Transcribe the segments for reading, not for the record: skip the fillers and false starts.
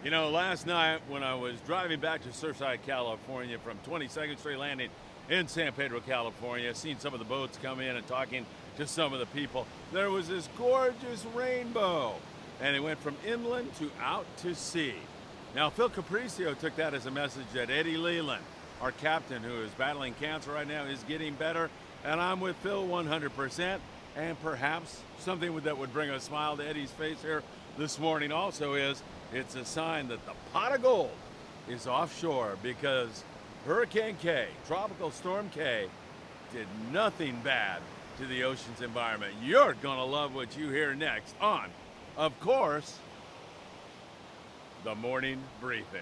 You know, last night when I was driving back to Surfside, California from 22nd Street Landing in San Pedro, California, seeing some of the boats come in and talking to some of the people, there was this gorgeous rainbow. And it went from inland to out to sea. Now, Phil Capriccio took that as a message that Eddie Leland, our captain who is battling cancer right now, is getting better. And I'm with Phil 100%. And perhaps something that would bring a smile to Eddie's face here this morning also is it's a sign that the pot of gold is offshore because Hurricane K, Tropical Storm K, did nothing bad to the ocean's environment. You're going to love what you hear next on, of course, the morning briefing.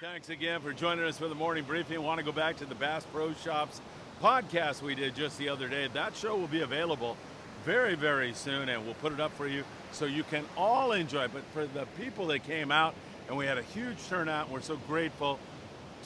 Thanks again for joining us for the morning briefing. I want to go back to the Bass Pro Shops podcast we did just the other day. That show will be available very, very soon, and we'll put it up for you so you can all enjoy it. But for the people that came out, and we had a huge turnout, and we're so grateful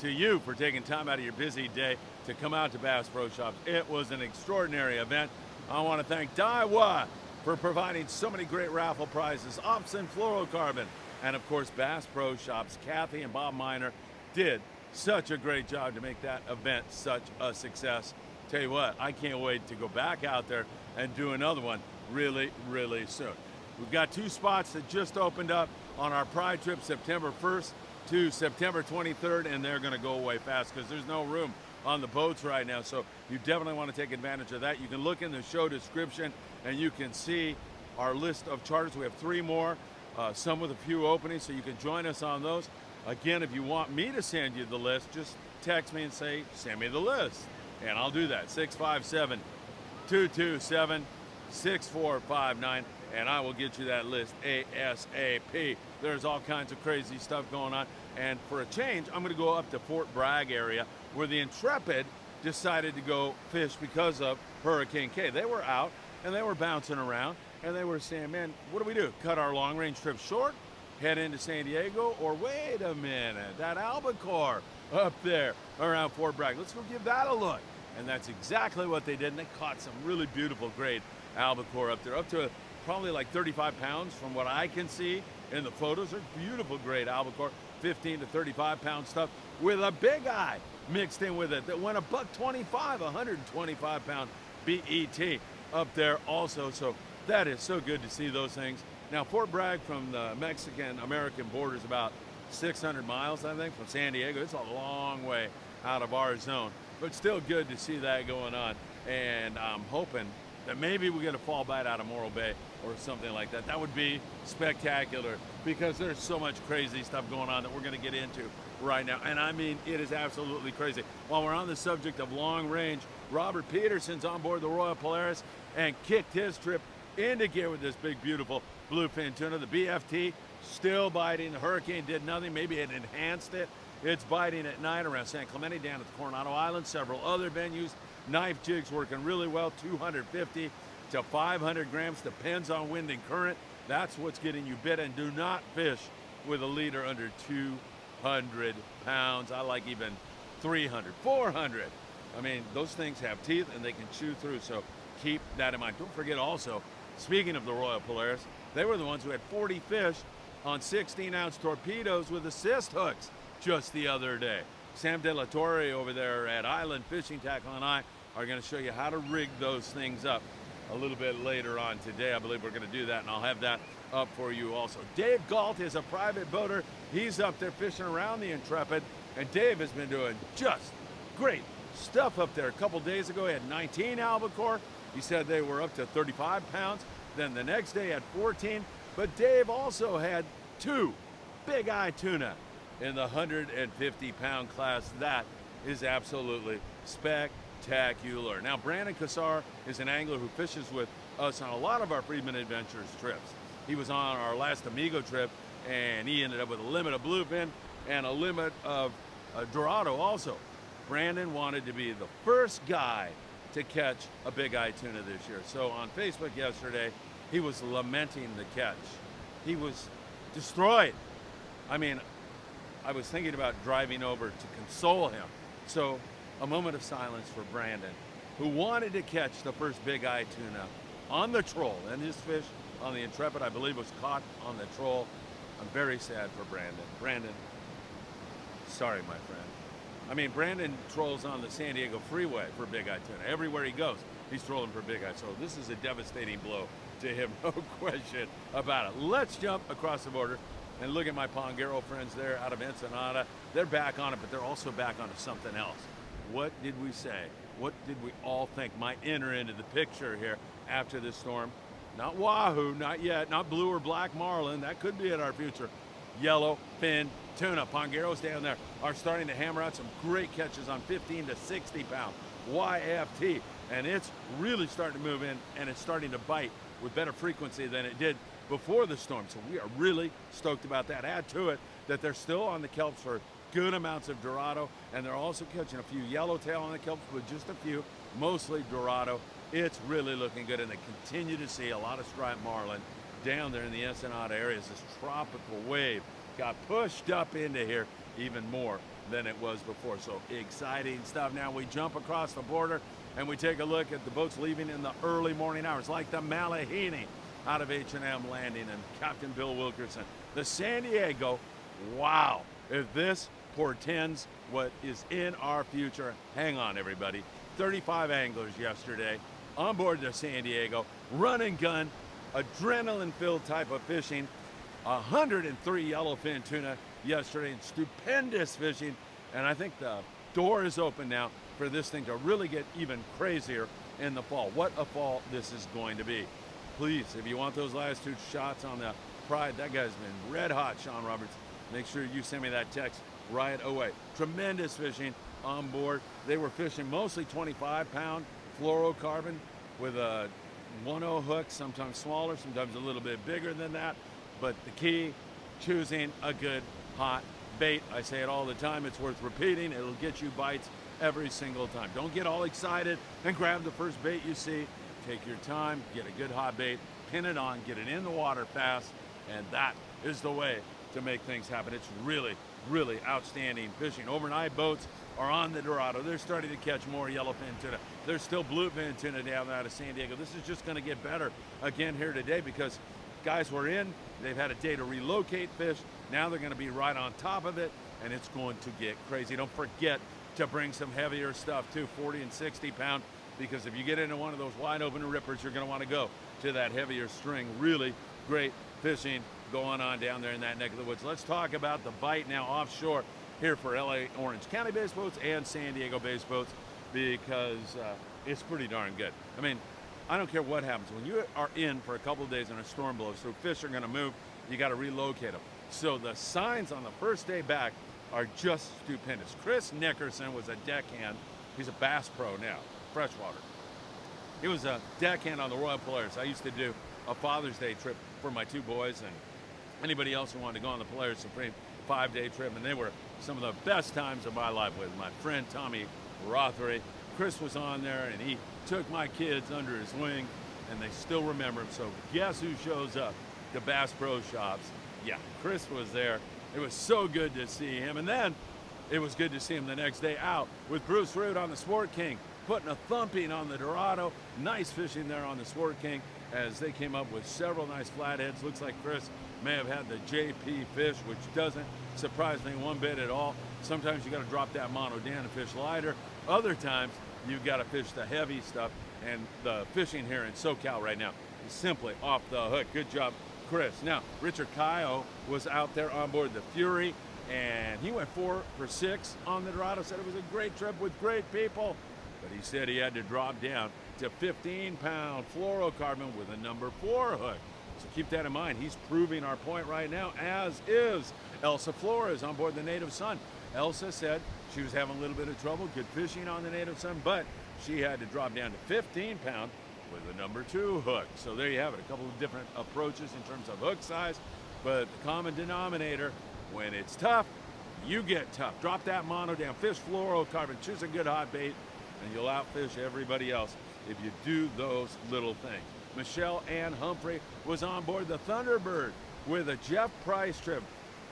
to you for taking time out of your busy day to come out to Bass Pro Shops. It was an extraordinary event. I want to thank Daiwa for providing so many great raffle prizes, Opsin Fluorocarbon, and of course, Bass Pro Shops. Kathy and Bob Miner did such a great job to make that event such a success. Tell you what, I can't wait to go back out there and do another one really, really soon. We've got 2 spots that just opened up on our Pride trip September 1st to September 23rd, and they're going to go away fast because there's no room on the boats right now. So you definitely want to take advantage of that. You can look in the show description and you can see our list of charters. We have 3 more. Some with a few openings, so you can join us on those. Again, if you want me to send you the list, just text me and say, send me the list. And I'll do that, 657-227-6459, and I will get you that list ASAP. There's all kinds of crazy stuff going on. And for a change, I'm going to go up to Fort Bragg area where the Intrepid decided to go fish because of Hurricane K. They were out, and they were bouncing around. And they were saying, man, what do we do? Cut our long-range trip short, head into San Diego, or wait a minute, that Albacore up there around Fort Bragg, let's go give that a look. And that's exactly what they did, and they caught some really beautiful, great Albacore up there, up to probably like 35 pounds from what I can see in the photos. They're beautiful, great Albacore, 15 to 35 pound stuff with a Bigeye mixed in with it that went $1.25, 125 pound BET up there also. So that is so good to see those things. Now, Fort Bragg from the Mexican-American border is about 600 miles, I think, from San Diego. It's a long way out of our zone, but still good to see that going on. And I'm hoping that maybe we get a fall bite out of Morro Bay or something like that. That would be spectacular because there's so much crazy stuff going on that we're going to get into right now. And I mean, it is absolutely crazy. While we're on the subject of long range, Robert Peterson's on board the Royal Polaris and kicked his trip into gear with this big, beautiful bluefin tuna. The BFT still biting. The Hurricane did nothing. Maybe it enhanced it. It's biting at night around San Clemente, down at the Coronado Island, several other venues. Knife jigs working really well, 250 to 500 grams, depends on wind and current. That's what's getting you bit. And do not fish with a leader under 200 pounds. I like even 300, 400. I mean, those things have teeth and they can chew through, so keep that in mind. Don't forget also, speaking of the Royal Polaris, they were the ones who had 40 fish on 16-ounce torpedoes with assist hooks just the other day. Sam De La Torre over there at Island Fishing Tackle and I are going to show you how to rig those things up a little bit later on today. I believe we're going to do that, and I'll have that up for you also. Dave Galt is a private boater. He's up there fishing around the Intrepid, and Dave has been doing just great stuff up there. A couple days ago, he had 19 albacore. He said they were up to 35 pounds. Then the next day had 14. But Dave also had 2 Bigeye tuna in the 150-pound class. That is absolutely spectacular. Now, Brandon Cassar is an angler who fishes with us on a lot of our Friedman Adventures trips. He was on our last Amigo trip, and he ended up with a limit of bluefin and a limit of Dorado also. Brandon wanted to be the first guy to catch a bigeye tuna this year. So on Facebook yesterday, he was lamenting the catch. He was destroyed. I mean, I was thinking about driving over to console him. So a moment of silence for Brandon, who wanted to catch the first bigeye tuna on the troll, and his fish on the Intrepid, I believe, was caught on the troll. I'm very sad for Brandon. Brandon, sorry, my friend. I mean, Brandon trolls on the San Diego Freeway for bigeye tuna. Everywhere he goes, he's trolling for bigeye. So this is a devastating blow to him, no question about it. Let's jump across the border and look at my Pongero friends there out of Ensenada. They're back on it, but they're also back onto something else. What did we say? What did we all think might enter into the picture here after this storm? Not wahoo, not yet, not blue or black marlin. That could be in our future. Yellowfin tuna. Pongeros down there are starting to hammer out some great catches on 15 to 60 pound YFT. And it's really starting to move in, and it's starting to bite with better frequency than it did before the storm. So we are really stoked about that. Add to it that they're still on the kelps for good amounts of Dorado, and they're also catching a few yellowtail on the kelps, but just a few, mostly Dorado. It's really looking good, and they continue to see a lot of striped marlin down there in the Ensenada areas. This tropical wave got pushed up into here even more than it was before. So exciting stuff. Now we jump across the border and we take a look at the boats leaving in the early morning hours, like the Mahi-mahi out of H&M Landing and Captain Bill Wilkerson. The San Diego, wow, if this portends what is in our future, hang on everybody. 35 anglers yesterday on board the San Diego, run and gun, adrenaline-filled type of fishing, 103 yellowfin tuna yesterday, and stupendous fishing. And I think the door is open now for this thing to really get even crazier in the fall. What a fall this is going to be. Please, if you want those last two shots on the Pride, that guy's been red hot, Sean Roberts. Make sure you send me that text right away. Tremendous fishing on board. They were fishing mostly 25-pound fluorocarbon with a 1/0 hook, sometimes smaller, sometimes a little bit bigger than that. But the key, choosing a good hot bait. I say it all the time, it's worth repeating. It'll get you bites every single time. Don't get all excited and grab the first bait you see. Take your time, get a good hot bait, pin it on, get it in the water fast, and that is the way to make things happen. It's really, really outstanding fishing. Overnight boats are on the Dorado. They're starting to catch more yellowfin tuna. There's still bluefin tuna down out of San Diego. This is just going to get better again here today because guys were in, they've had a day to relocate fish. Now they're going to be right on top of it, and it's going to get crazy. Don't forget to bring some heavier stuff too, 40 and 60 pound, because if you get into one of those wide open rippers, you're going to want to go to that heavier string. Really great fishing going on down there in that neck of the woods. Let's talk about the bite now offshore here for LA Orange County based boats and San Diego based boats, because it's pretty darn good. I mean, I don't care what happens. When you are in for a couple of days and a storm blows through, fish are going to move. You got to relocate them. So the signs on the first day back are just stupendous. Chris Nickerson was a deckhand. He's a bass pro now, freshwater. He was a deckhand on the Royal Polaris. I used to do a Father's Day trip for my two boys and anybody else who wanted to go on the Polaris Supreme 5-day trip, and they were some of the best times of my life with my friend Tommy Rothery. Chris was on there, and he took my kids under his wing, and they still remember him. So guess who shows up to Bass Pro Shops? Yeah, Chris was there. It was so good to see him. And then it was good to see him the next day out with Bruce Root on the Sport King, putting a thumping on the Dorado. Nice fishing there on the Sport King as they came up with several nice flatheads. Looks like Chris may have had the JP fish, which doesn't surprise me one bit at all. Sometimes you got to drop that mono down and fish lighter. Other times you've got to fish the heavy stuff, and the fishing here in SoCal right now is simply off the hook. Good job, Chris. Now, Richard Caio was out there on board the Fury, and he went 4 for 6 on the Dorado. Said it was a great trip with great people, but he said he had to drop down to 15-pound fluorocarbon with a number 4 hook. So keep that in mind. He's proving our point right now, as is Elsa Flores on board the Native Son. Elsa said she was having a little bit of trouble, good fishing on the Native Son, but she had to drop down to 15-pound with a number 2 hook. So there you have it, a couple of different approaches in terms of hook size, but the common denominator, when it's tough, you get tough. Drop that mono down, fish fluorocarbon, choose a good hot bait, and you'll outfish everybody else if you do those little things. Michelle Ann Humphrey was on board the Thunderbird with a Jeff Price trip.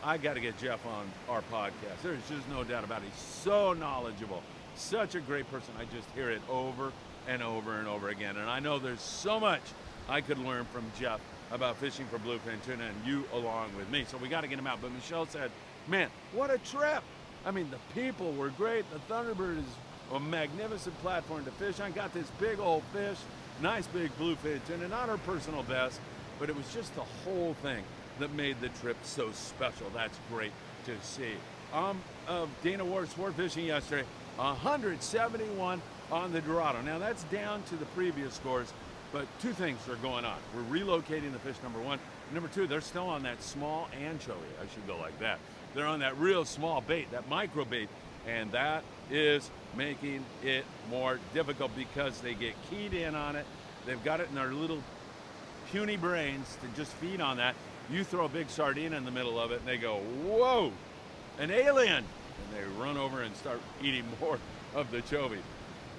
I got to get Jeff on our podcast. There's just no doubt about it. He's so knowledgeable, such a great person. I just hear it over and over and over again. And I know there's so much I could learn from Jeff about fishing for bluefin tuna, and you along with me. So we got to get him out. But Michelle said, man, what a trip. I mean, the people were great. The Thunderbird is a magnificent platform to fish on. Got this big old fish, nice big bluefin tuna, not her personal best, but it was just the whole thing that made the trip so special. That's great to see. Dana Ward sport fishing yesterday, 171 on the Dorado. Now that's down to the previous scores, but two things are going on. We're relocating the fish, number one. Number two, they're still on that small anchovy. I should go like that. They're on that real small bait, that micro bait, and that is making it more difficult because they get keyed in on it. They've got it in their little puny brains to just feed on that. You throw a big sardine in the middle of it and they go, whoa, an alien. And they run over and start eating more of the chovy.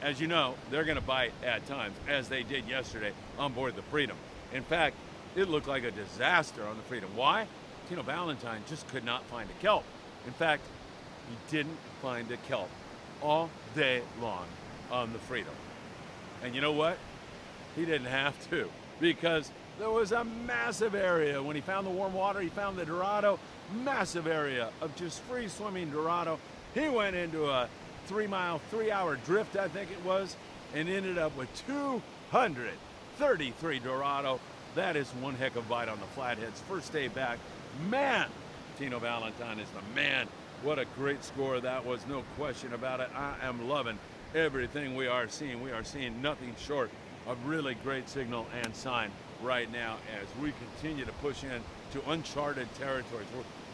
As you know, they're gonna bite at times, as they did yesterday on board the Freedom. In fact, it looked like a disaster on the Freedom. Why? Tino Valentine just could not find a kelp. In fact, he didn't find a kelp all day long on the Freedom. And you know what? He didn't have to, because there was a massive area. When he found the warm water, he found the Dorado, massive area of just free swimming Dorado. He went into a 3-hour drift, I think it was, and ended up with 233 Dorado. That is one heck of a bite on the flatheads. First day back, man, Tino Valentine is the man. What a great score that was, no question about it. I am loving everything we are seeing. We are seeing nothing short of really great signal and sign right now as we continue to push in to uncharted territories.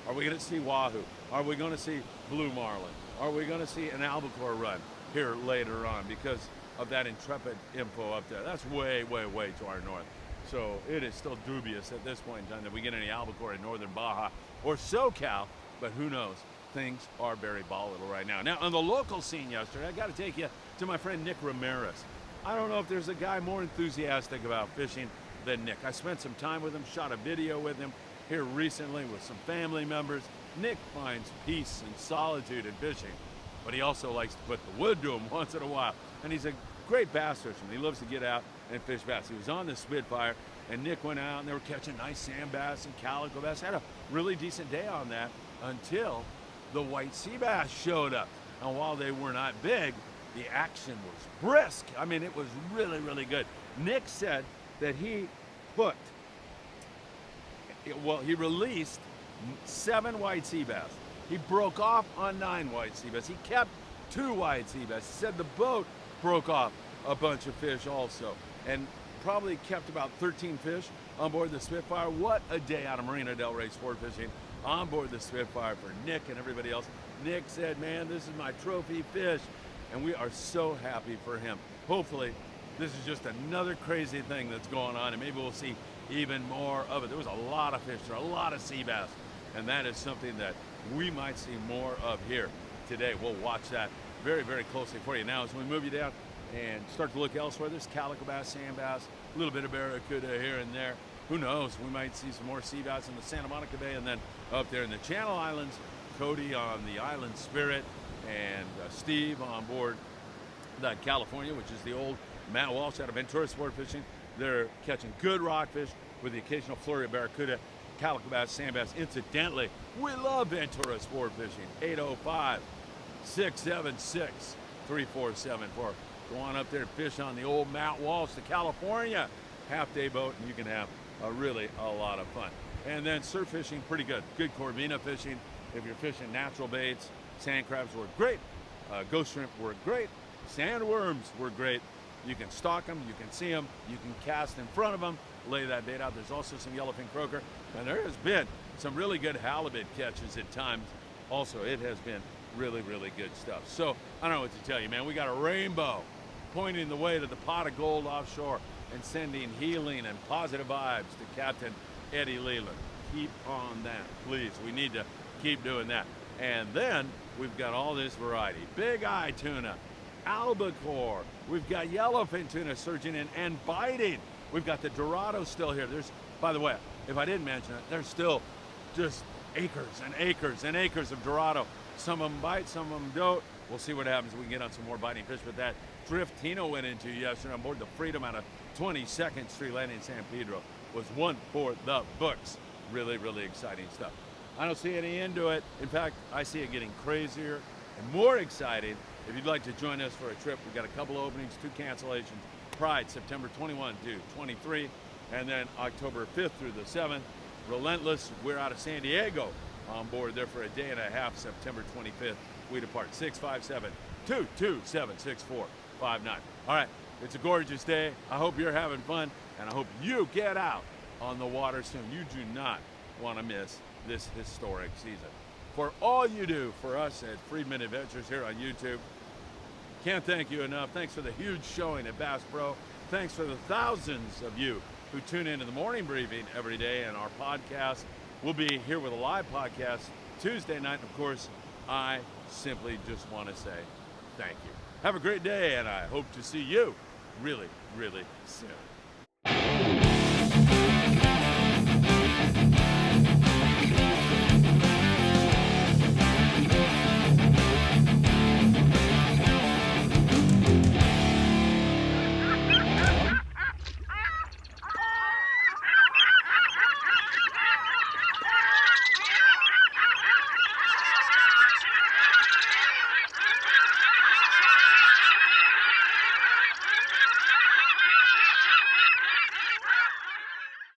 Are we going to see wahoo? Are we going to see blue marlin? Are we going to see an albacore run here later on because of that intrepid info up there? That's way, way, way to our north. So it is still dubious at this point in time that we get any albacore in northern Baja or SoCal, but who knows? Things are very volatile right now. Now, on the local scene yesterday, I got to take you to my friend Nick Ramirez. I don't know if there's a guy more enthusiastic about fishing than Nick. I spent some time with him, shot a video with him here recently with some family members. Nick finds peace and solitude in fishing, but he also likes to put the wood to him once in a while. And he's a great bass fisherman. He loves to get out and fish bass. He was on the Spitfire, and Nick went out and they were catching nice sand bass and calico bass. Had a really decent day on that until the white sea bass showed up. And while they were not big, the action was brisk. I mean, it was really, really good. Nick said that he hooked, he released 7 white sea bass. He broke off on 9 white sea bass. He kept 2 white sea bass. He said the boat broke off a bunch of fish also, and probably kept about 13 fish on board the Spitfire. What a day out of Marina Del Rey sport fishing on board the Spitfire for Nick and everybody else. Nick said, man, this is my trophy fish, and we are so happy for him. Hopefully, this is just another crazy thing that's going on, and maybe we'll see even more of it. There was a lot of fish, there were a lot of sea bass, and that is something that we might see more of here today. We'll watch that very, very closely for you. Now, as we move you down and start to look elsewhere, there's calico bass, sand bass, a little bit of barracuda here and there. Who knows? We might see some more sea bass in the Santa Monica Bay, and then up there in the Channel Islands, Cody on the Island Spirit, and Steve on board the California, which is the old Matt Walsh out of Ventura Sport Fishing. They're catching good rockfish with the occasional flurry of barracuda, calico bass, sand bass. Incidentally, we love Ventura Sport Fishing. 805-676-3474. Go on up there and fish on the old Matt Walsh, the California half-day boat, and you can have a lot of fun. And then surf fishing, pretty good. Good Corvina fishing. If you're fishing natural baits, sand crabs work great. Ghost shrimp work great. Sandworms work great. You can stalk them, you can see them, you can cast in front of them, lay that bait out. There's also some yellowfin croaker, and there has been some really good halibut catches at times. Also, it has been really, really good stuff. So, I don't know what to tell you, man. We got a rainbow pointing the way to the pot of gold offshore and sending healing and positive vibes to Captain Eddie Leland. Keep on that, please. We need to keep doing that. And then we've got all this variety. Bigeye tuna, albacore. We've got yellowfin tuna surging in and biting. We've got the Dorado still here. There's, by the way, if I didn't mention it, there's still just acres and acres and acres of Dorado. Some of them bite, some of them don't. We'll see what happens when we get on some more biting fish. But that drift Tino went into yesterday on board the Freedom out of 22nd Street Landing in San Pedro was one for the books. Really, really exciting stuff. I don't see any end to it. In fact, I see it getting crazier and more exciting. If you'd like to join us for a trip, we've got a couple openings, 2 cancellations. Pride, September 21 to 23, and then October 5th through the 7th. Relentless, we're out of San Diego on board there for a day and a half, September 25th. We depart 657-227-6459. All right, it's a gorgeous day. I hope you're having fun, and I hope you get out on the water soon. You do not want to miss this historic season. For all you do for us at Friedman Adventures here on YouTube, can't thank you enough. Thanks for the huge showing at Bass Pro. Thanks for the thousands of you who tune into the morning briefing every day and our podcast. We'll be here with a live podcast Tuesday night. Of course, I simply just want to say thank you. Have a great day, and I hope to see you really, really soon.